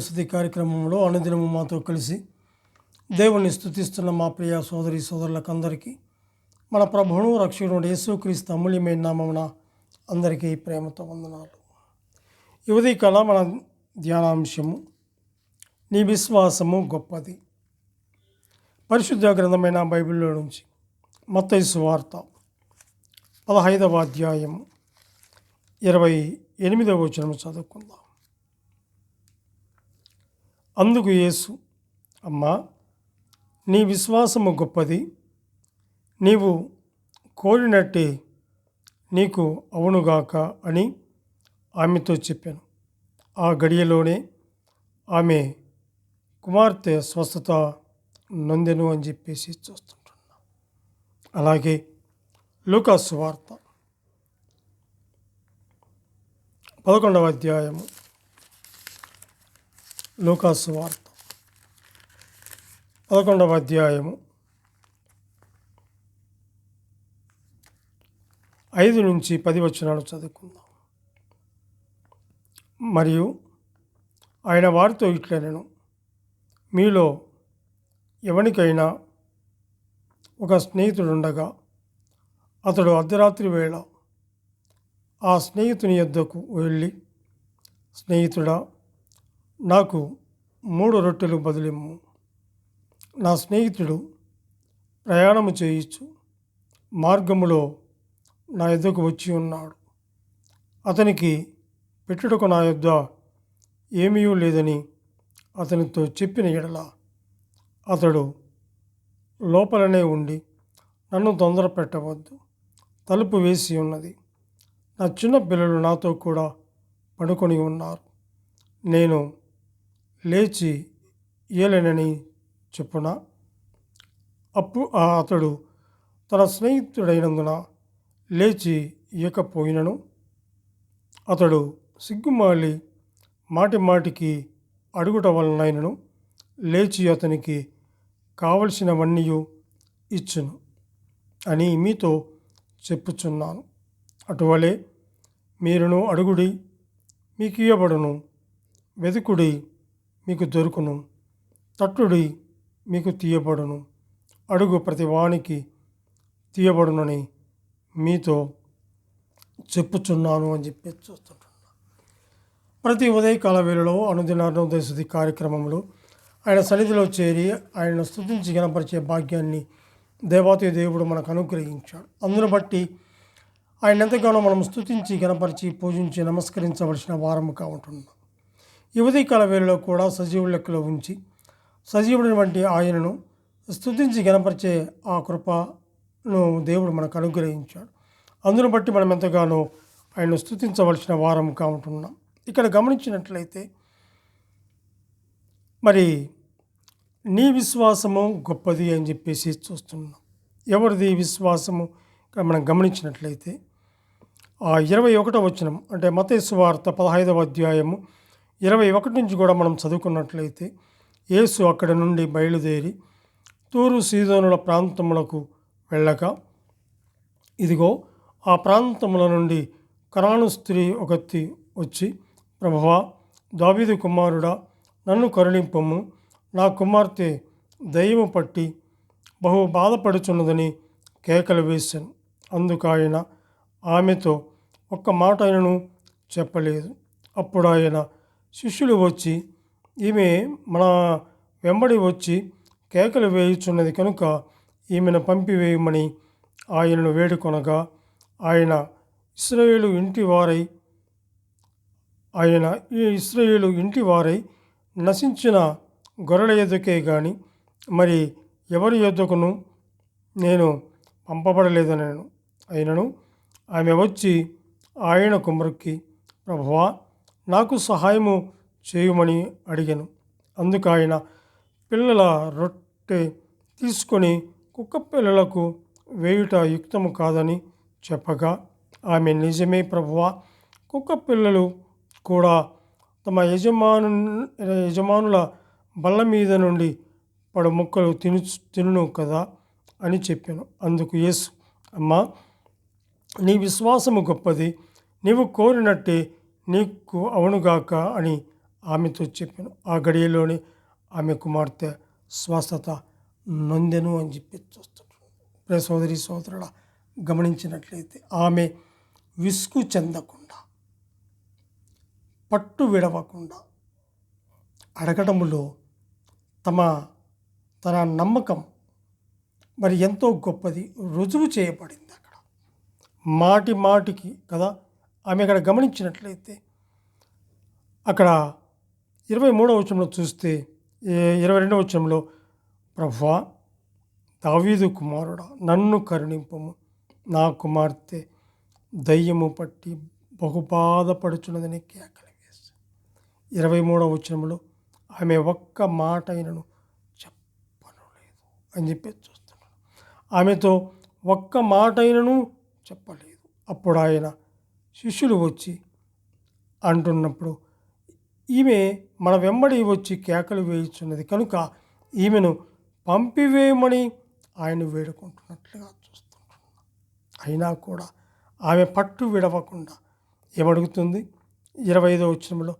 స్థుతి కార్యక్రమంలో అనుదినము మాతో కలిసి దేవుణ్ణి స్తుతిస్తున్న మా ప్రియ సోదరి సోదరులకు అందరికీ మన ప్రభువును రక్షకుడు యేసుక్రీస్తు అమూల్యమైన నామమున అందరికీ ప్రేమతో వందనాలు. ఈ ఉదయకాల మన ధ్యానాంశము నీ విశ్వాసము గొప్పది. పరిశుద్ధ గ్రంథమైన బైబిల్లో నుంచి మత్తయి సువార్త 15వ అధ్యాయము 28వ వచనము చదువుకుందాం. అందుకు యేసు, అమ్మా, నీ విశ్వాసము గొప్పది, నీవు కోరినట్టే నీకు అవునుగాక అని ఆమెతో చెప్పాను. ఆ గడియలోనే ఆమె కుమార్తె స్వస్థత నొందెను అని చెప్పేసి చూస్తుంటున్నాం. అలాగే లూకా సువార్త 11వ అధ్యాయము, లూకా సువార్త 11వ అధ్యాయము 5 నుంచి 10 వచనాలు చదువుకుందాం. మరియు ఆయన వారితో ఇట్లనెను, మీలో ఎవనికైనా ఒక స్నేహితుడుండగా అతడు అర్ధరాత్రి వేళ ఆ స్నేహితుని యొద్దకు వెళ్ళి, స్నేహితుడా, నాకు 3 రొట్టెలు బదులిమ్ము, నా స్నేహితుడు ప్రయాణము చేయించు మార్గములో నా యొద్దకు వచ్చి ఉన్నాడు, అతనికి పెట్టుటకు నా యొద్ద ఏమీ లేదని అతనితో చెప్పిన ఎడల అతడు లోపలనే ఉండి, నన్ను తొందర పెట్టవద్దు, తలుపు వేసి ఉన్నది, నా చిన్న పిల్లలు నాతో కూడా పడుకొని ఉన్నారు, నేను లేచి ఏలనని చెప్పున. అతడు తన స్నేహితుడైనందున లేచి ఇయ్యకపోయినను అతడు సిగ్గుమాలి మాటి మాటికి అడుగుట వలనైనను లేచి అతనికి కావలసినవన్నీ ఇచ్చును అని మీతో చెప్పుచున్నాను. అటువలే మీరును అడుగుడి, మీకు ఇయ్యబడును, వెతుకుడి, మీకు దొరుకును, తట్టుడి, మీకు తీయబడును, అడుగు ప్రతివానికి తీయబడునని మీతో చెప్పుచున్నాను అని చెప్పి చూస్తుంటున్నాను. ప్రతి ఉదయకాల వేళలో అనుదిన స్తుతి కార్యక్రమంలో ఆయన సన్నిధిలో చేరి ఆయనను స్తుతించి గణపరిచే భాగ్యాన్ని దేవాతి దేవుడు మనకు అనుగ్రహించాడు. అందును బట్టి ఆయన ఎంతగానో మనం స్తుతించి గణపరిచి పూజించి నమస్కరించవలసిన వారముగా ఉంటున్నాం. ఈ ఉదయకాల వేళలో కూడా సజీవుల లెక్కలో ఉంచి సజీవుడిని వంటి ఆయనను స్తుతించి గణపరిచే ఆ కృపను దేవుడు మనకు అనుగ్రహించాడు. అందును బట్టి మనం ఎంతగానో ఆయనను స్తుతించవలసిన వారముగా ఉంటున్నాం. ఇక్కడ గమనించినట్లయితే మరి నీ విశ్వాసము గొప్పది అని చెప్పేసి చూస్తున్నాం. ఎవరిది విశ్వాసము? ఇక్కడ మనం గమనించినట్లయితే ఆ 21వ వచనం, అంటే మత్తయి సువార్త 15వ అధ్యాయము 21 నుంచి కూడా మనం చదువుకున్నట్లయితే, యేసు అక్కడి నుండి బయలుదేరి తూరు సీదోనుల ప్రాంతములకు వెళ్ళగా, ఇదిగో ఆ ప్రాంతముల నుండి కనాను స్త్రీ ఒకతి వచ్చి, ప్రభువా, దావీదు కుమారుడా, నన్ను కరుణింపము, నా కుమార్తె దయ్యము పట్టి బహు బాధపడుచున్నదని కేకలు వేశాను. అందుకు ఆయన ఆమెతో ఒక్క మాట ఆయనను చెప్పలేదు. అప్పుడు ఆయన శిష్యులు వచ్చి, ఈమె మన వెంబడి వచ్చి కేకలు వేయుచున్నది కనుక ఈమెను పంపివేయమని ఆయనను వేడుకొనగా, ఆయన ఇశ్రాయేలు ఇంటి వారై నశించిన గొర్రెల యొద్దకే గాని మరి ఎవరి యొద్దకును నేను పంపబడలేదనను. అయినను ఆమె వచ్చి ఆయనకు మొక్కి, ప్రభువా, నాకు సహాయము చేయుమని అడిగాను. అందుకు ఆయన పిల్లల రొట్టె తీసుకొని కుక్క పిల్లలకు వేయుట యుక్తము కాదని చెప్పగా, ఆమె నిజమే ప్రభువా, కుక్క పిల్లలు కూడా తమ యజమానుల బల్ల మీద నుండి పడు ముక్కలు తినును కదా అని చెప్పాను. అందుకు యేసు, అమ్మా, నీ విశ్వాసము గొప్పది, నీవు కోరినట్టే నీకు అవునుగాక అని ఆమెతో చెప్పాను. ఆ గడియలోని ఆమె కుమార్తె స్వస్థత నొందెను అని చెప్పి చూస్తున్నాడు. ప్రియ సోదరి సోదరుల గమనించినట్లయితే ఆమె విసుగు చెందకుండా, పట్టు విడవకుండా అడగడములో తన నమ్మకం మరి ఎంతో గొప్పది రుజువు చేయబడింది. అక్కడ మాటికి కదా ఆమె అక్కడ గమనించినట్లయితే అక్కడ 23వ వచనంలో చూస్తే 22వ వచనంలో, ప్రభువా దావీదు కుమారుడా నన్ను కరుణింపుము, నా కుమార్తె దయ్యము పట్టి బహుబాధపడుచున్నదని కేకలు వేసి 23వ వచనంలో ఆమె ఒక్క మాట అయినను చెప్పను లేదు అని చెప్పి చూస్తున్నాడు. ఆమెతో ఒక్క మాట అయినను చెప్పలేదు. అప్పుడు ఆయన శిష్యులు వచ్చి అంటున్నప్పుడు ఈమె మన వెంబడి వచ్చి కేకలు వేయుచున్నది కనుక ఈమెను పంపివేయమని ఆయన వేడుకుంటున్నట్లుగా చూస్తున్నాం. అయినా కూడా ఆమె పట్టు విడవకుండా ఏమడుగుతుంది? 25వ వచనంలో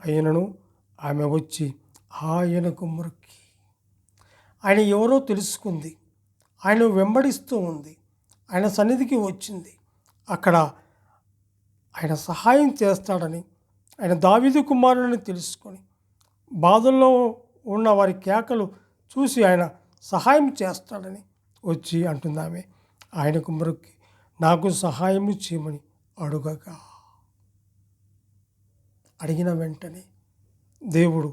ఆయనను ఆమె వచ్చి ఆయనకు మొక్కి, ఆయన ఎవరో తెలుసుకుంది, ఆయన వెంబడిస్తూ ఉంది, ఆయన సన్నిధికి వచ్చింది. అక్కడ ఆయన సహాయం చేస్తాడని, ఆయన దావీదు కుమారుని తెలుసుకొని బాధల్లో ఉన్న వారి కేకలు చూసి ఆయన సహాయం చేస్తాడని వచ్చి అంటుంది. ఆమె ఆయనకు మొక్కి నాకు సహాయము చేయమని అడుగగా, అడిగిన వెంటనే దేవుడు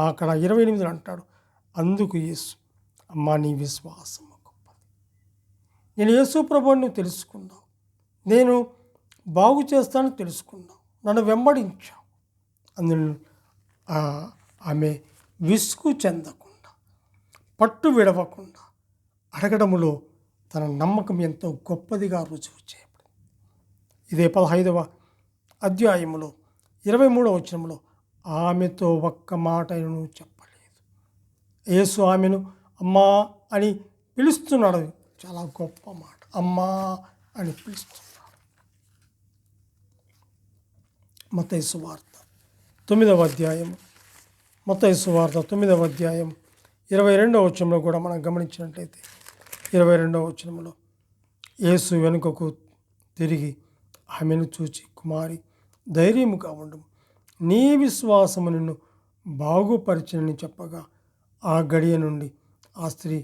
అక్కడ 28 అంటాడు, అందుకు యేసు అమ్మా నీ విశ్వాసము గొప్పది, నేను యేసు ప్రభువుని తెలుసుకున్నావు, నేను బాగు చేస్తానని తెలుసుకున్నావు, నన్ను వెంబడించావు. అందులో ఆమె విసుగు చెందకుండా, పట్టు విడవకుండా అడగడములో తన నమ్మకం ఎంతో గొప్పదిగా రుజువు చేయబడింది. ఇదే 15వ అధ్యాయములో 23వ వచనంలో ఆమెతో ఒక్క మాట అయినను చెప్పలేదు. యేసు ఆమెను అమ్మా అని పిలుస్తున్నాడు. చాలా గొప్ప మాట, అమ్మా అని పిలుస్తున్నాడు. మత్తయి సువార్త 9వ అధ్యాయం, మత్తయి సువార్త 9వ అధ్యాయం 22వ వచనంలో కూడా మనం గమనించినట్లయితే 22వ వచనంలో యేసు వెనుకకు తిరిగి ఆమెను చూచి, కుమారి ధైర్యముగా ఉండుము, నీ విశ్వాసము నిన్ను బాగుపరిచినని చెప్పగా ఆ గడియ నుండి ఆ స్త్రీ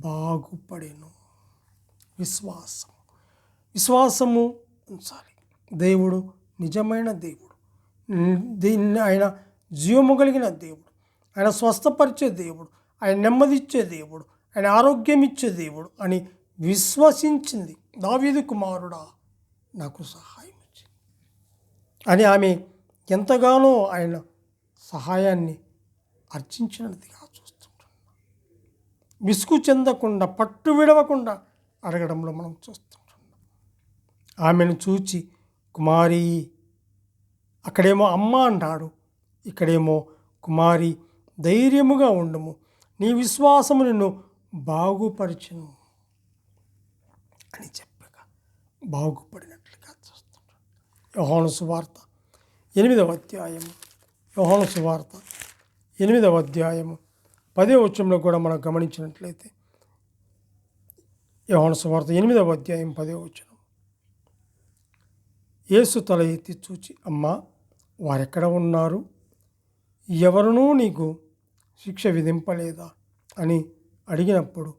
బాగుపడెను. విశ్వాసము ఉంచాలి. దేవుడు నిజమైన దేవుడు, దీన్ని ఆయన జీవము కలిగిన దేవుడు, ఆయన స్వస్థపరిచే దేవుడు, ఆయన నెమ్మదిచ్చే దేవుడు, ఆయన ఆరోగ్యం ఇచ్చే దేవుడు అని విశ్వసించింది. దావీదు కుమారుడా నాకు సహాయం ఇచ్చింది అని ఆమె ఎంతగానో ఆయన సహాయాన్ని అర్చించినదిగా చూస్తుంటున్నాం. విసుగు చెందకుండా, పట్టు విడవకుండా అడగడంలో మనం చూస్తుంటున్నాం. ఆమెను చూచి కుమారి, అక్కడేమో అమ్మ అన్నాడు, ఇక్కడేమో కుమారి ధైర్యముగా ఉండుము, నీ విశ్వాసము నిన్ను బాగుపరచును అని చెప్పగా బాగుపడినట్లుగా చూస్తున్నాడు. యోహాను సువార్త 8వ అధ్యాయము, యోహాను సువార్త 8వ అధ్యాయము 10వ వచనంలో కూడా మనం గమనించినట్లయితే యోహాను సువార్త 8వ అధ్యాయం 10వ వచనం, యేసు తల ఎత్తి చూచి, అమ్మా వారెక్కడ ఉన్నారు? ఎవరునూ నీకు శిక్ష విధింపలేదా అని అడిగినప్పుడు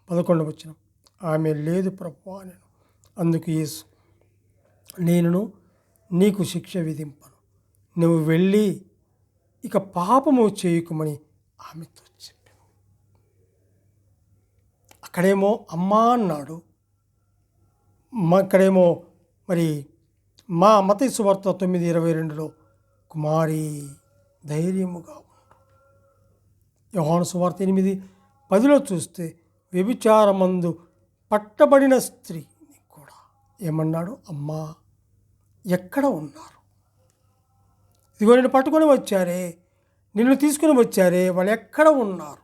11వ వచనం, ఆమె లేదు ప్రభువా అనెను. అందుకు యేసు, నేను నీకు శిక్ష విధింపను, నువ్వు వెళ్ళి ఇక పాపము చేయకుమని ఆమెతో చెప్పాను. అక్కడేమో అమ్మా అన్నాడు, అక్కడేమో మరి మత్తయి సువార్త 9:22లో కుమారి ధైర్యముగా ఉండు. యోహాను సువార్త 8:10లో చూస్తే వ్యభిచారమందు పట్టబడిన స్త్రీని కూడా ఏమన్నాడు? అమ్మా ఎక్కడ ఉన్నారు? ఇదిగో నిన్ను పట్టుకొని వచ్చారే, నిన్ను తీసుకుని వచ్చారే, వాళ్ళు ఎక్కడ ఉన్నారు?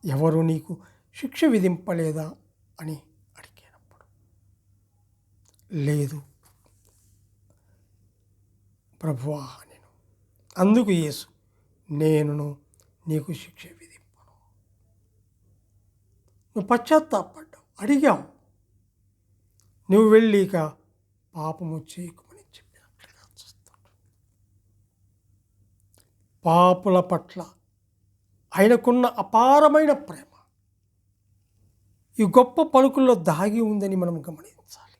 ఎవరు నీకు శిక్ష విధింపలేదా అని అడిగినప్పుడు, లేదు ప్రభువా నేను అందుకు యేసు, నేనును నీకు శిక్ష విధింపను. నువ్వు పశ్చాత్తాపడ్డావు, అడిగావు, నువ్వు వెళ్ళి ఇక పాపము చేయకుమని చెప్పినట్లుగా చూస్తాడు. పాపుల పట్ల ఆయనకున్న అపారమైన ప్రేమ ఈ గొప్ప పలుకుల్లో దాగి ఉందని మనం గమనించాలి.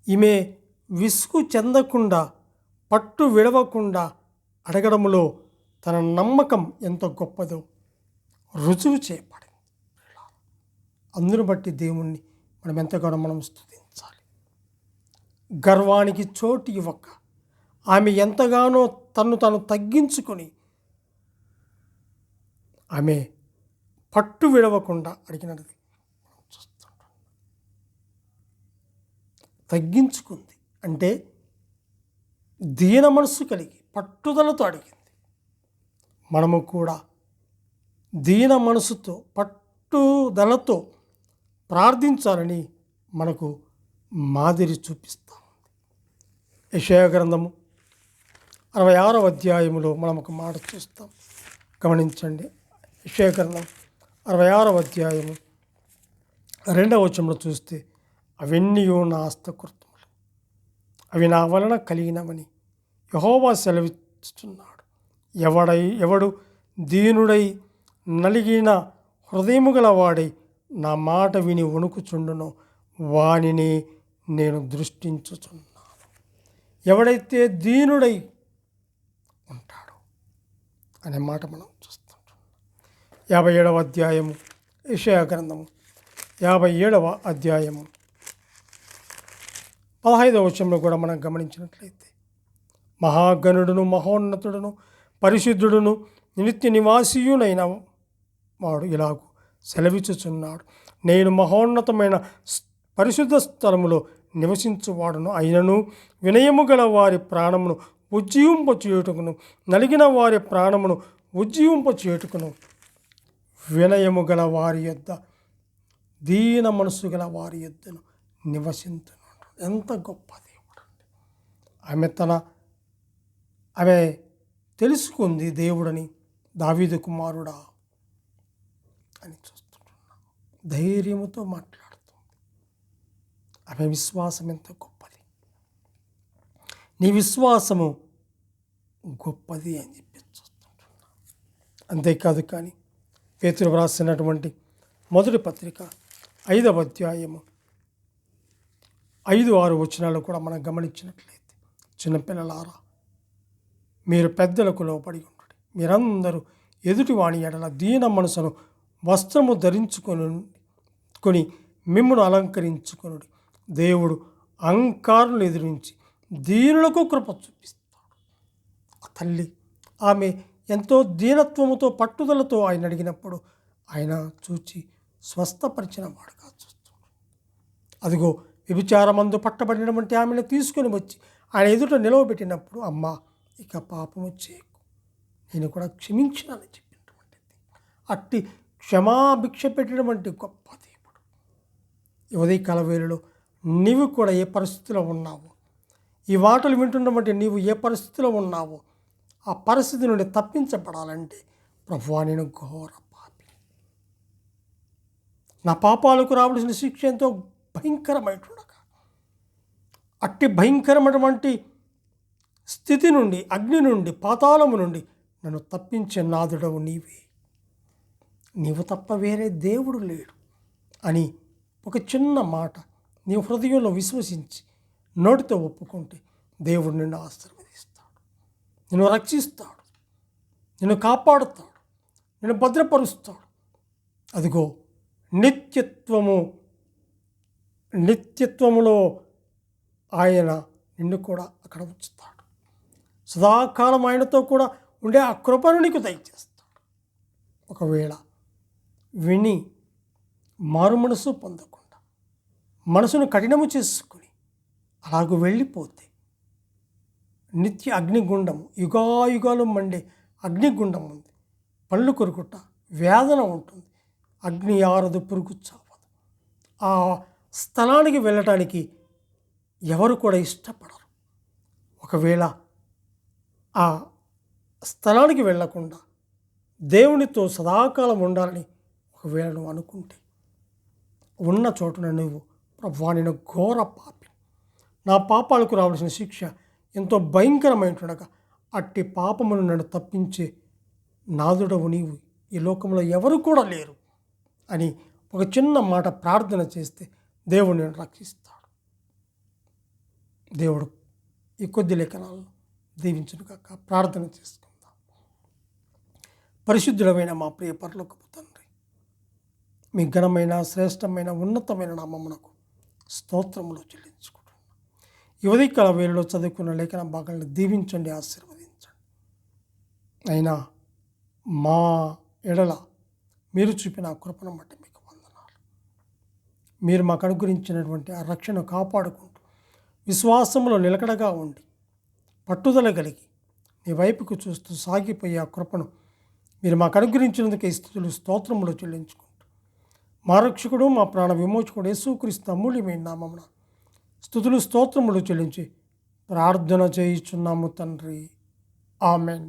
ఈమె విసుగు చెందకుండా, పట్టు విడవకుండా అడగడంలో తన నమ్మకం ఎంత గొప్పదో రుజువు చేయబడింది. అందును బట్టి దేవుణ్ణి మనం ఎంతగానో మనం స్తుతించాలి. గర్వానికి చోటు ఇవ్వక ఆమె ఎంతగానో తను తగ్గించుకొని ఆమె పట్టు విడవకుండా అడిగినది చూస్తుంటాం. తగ్గించుకుంది అంటే దీన మనస్సు కలిగి పట్టుదలతో అడిగింది. మనము కూడా దీన మనసుతో పట్టుదలతో ప్రార్థించాలని మనకు మాదిరి చూపిస్తూ ఉంది. యెషయా గ్రంథము 66వ అధ్యాయములో మనం ఒక మాట చూస్తాం, గమనించండి. యెషయా గ్రంథం 66వ అధ్యాయము 2వ వచనంలో చూస్తే, అవన్నీ నా హస్తకృత్యములు, అవి నా వలన కలిగినవని యెహోవా సెలవిస్తున్నాడు. ఎవడు దీనుడై నలిగిన హృదయము గలవాడై నా మాట విని వణుకుచుండునో వానిని నేను దృష్టించుచున్నాను. ఎవడైతే దీనుడై ఉంటాడో అనే మాట మనం చూస్తుంటాం. 57వ అధ్యాయము యెషయా గ్రంథము 57వ అధ్యాయము 15వ వచనంలో కూడా మనం గమనించినట్లయితే, మహాగణుడును మహోన్నతుడును పరిశుద్ధుడును నిత్య నివాసియునైన వాడు ఇలాగూ సెలవిచ్చుచున్నాడు, నేను మహోన్నతమైన పరిశుద్ధ స్థలములో నివసించువాడును అయినను వినయము గల వారి ప్రాణమును ఉజ్జీవింపచేయుటకును నలిగిన వారి ప్రాణమును ఉజ్జీవింపచేయుటకును వినయము గల వారి యొద్ద దీన మనసు గల వారి యొద్దను నివసించున్నాడు. ఎంత గొప్ప దేవుడు అండి. ఆమె తెలుసుకుంది దేవుడని, దావీదు కుమారుడా అని చూస్తున్నాం. ధైర్యముతో మాట్లాడుతుంది. ఆమె విశ్వాసం ఎంత గొప్పది, నీ విశ్వాసము గొప్పది అని చెప్పి చూస్తుంటున్నాం. అంతేకాదు కానీ పేతురు వ్రాసినటువంటి మొదటి పత్రిక 5వ అధ్యాయము 5-6 వచనాలు కూడా మనం గమనించినట్లయితే, చిన్నపిల్లలారా మీరు పెద్దలకు లోబడి ఉండండి, మీరందరూ ఎదుటివాణి ఎడల దీన మనసును వస్త్రము ధరించుకొని మిమ్మును అలంకరించుకొనుడి. దేవుడు అహంకారులను ఎదిరించి దీనులకు కృప చూపిస్తాడు. ఆ తల్లి ఆమె ఎంతో దీనత్వముతో పట్టుదలతో ఆయన అడిగినప్పుడు ఆయన చూచి స్వస్థపరిచిన వాడుగా చూస్తాడు. అదిగో వ్యభిచారమందు పట్టబడినటువంటి ఆమెను తీసుకొని వచ్చి ఆయన ఎదుట నిలవబెట్టినప్పుడు, అమ్మా ఇక పాపము చేయకు, నేను కూడా క్షమించానని చెప్పినటువంటిది. అట్టి క్షమాభిక్ష పెట్టినటువంటి గొప్ప దేవుడు. ఈ ఉదయకాల వేళలో నీవు కూడా ఏ పరిస్థితిలో ఉన్నావో, ఈ మాటలు వింటున్నటువంటి నీవు ఏ పరిస్థితిలో ఉన్నావో, ఆ పరిస్థితి నుండి తప్పించబడాలంటే, ప్రభువా నేను ఘోర పాపి, నా పాపాలకు రావలసిన శిక్ష ఎంతో భయంకరమైనట్టుగా, అట్టి భయంకరమైనటువంటి స్థితి నుండి, అగ్ని నుండి, పాతాళము నుండి నన్ను తప్పించే నాదుడవు నీవే, నీవు తప్ప వేరే దేవుడు లేడు అని ఒక చిన్న మాట నీ హృదయంలో విశ్వసించి నోటితో ఒప్పుకుంటే దేవుడు నిన్ను ఆశీర్వదిస్తాడు, నిన్ను రక్షిస్తాడు, నిన్ను కాపాడుతాడు, నిన్ను భద్రపరుస్తాడు. అదిగో నిత్యత్వములో ఆయన నిన్ను కూడా అక్కడ ఉంచుతాడు. సదాకాలం ఆయనతో కూడా ఉండే ఆ కృపను నీకు దయచేస్తాడు. ఒకవేళ విని మారు మనసు పొందకుండా మనసును కఠినము చేసుకుని అలాగూ వెళ్ళిపోతే నిత్య అగ్నిగుండము, యుగాయుగాలు మండే అగ్నిగుండం ఉంది. పళ్ళు కొరుకుట, వేదన ఉంటుంది, అగ్ని ఆరదు, పురుగు చావదు. ఆ స్థలానికి వెళ్ళటానికి ఎవరు కూడా ఇష్టపడరు. ఒకవేళ ఆ స్థలానికి వెళ్ళకుండా దేవునితో సదాకాలం ఉండాలని ఒకవేళ నువ్వు అనుకుంటే, ఉన్న చోటున నువ్వు ప్రభువా నేను ఘోర పాపి, నా పాపాలకు రావాల్సిన శిక్ష ఎంతో భయంకరమైనట్టుగా, అట్టి పాపమును నన్ను తప్పించే నాదుడవు నీవు, ఈ లోకంలో ఎవరు కూడా లేరు అని ఒక చిన్న మాట ప్రార్థన చేస్తే దేవుడు నేను రక్షిస్తాడు. దేవుడు ఈ కొద్ది లేఖనాలను దీవించును కాక. ప్రార్థన చేసుకుందాం. పరిశుద్ధుడమైన మా ప్రియ పరలోకపు తండ్రి, మీ ఘనమైన శ్రేష్టమైన ఉన్నతమైన నామమునకు స్తోత్రములు చెల్లించుకుంటున్నాం. ఈ ఉదయకాల వేళలో చదువుకున్న లేఖన భాగాలను దీవించండి, ఆశీర్వదించండి. అయినా మా ఎడల మీరు చూపిన కృపను బట్టి మీకు వందనాలు. మీరు మాకు అనుగ్రహించినటువంటి ఆ రక్షణ కాపాడుకుంటూ విశ్వాసంలో నిలకడగా ఉండి పట్టుదల కలిగి మీ వైపుకు చూస్తూ సాగిపోయే ఆ కృపను మీరు మాకు అనుగ్రహించినందుకే స్తుతులు స్తోత్రములు చెల్లించుకుంటూ మా రక్షకుడు మా ప్రాణ విమోచకుడు యేసుక్రీస్తు అమూల్యమైన నామమున స్తుతులు స్తోత్రములు చెల్లించి ప్రార్థన చేయుచున్నాము తండ్రి. ఆమెన్.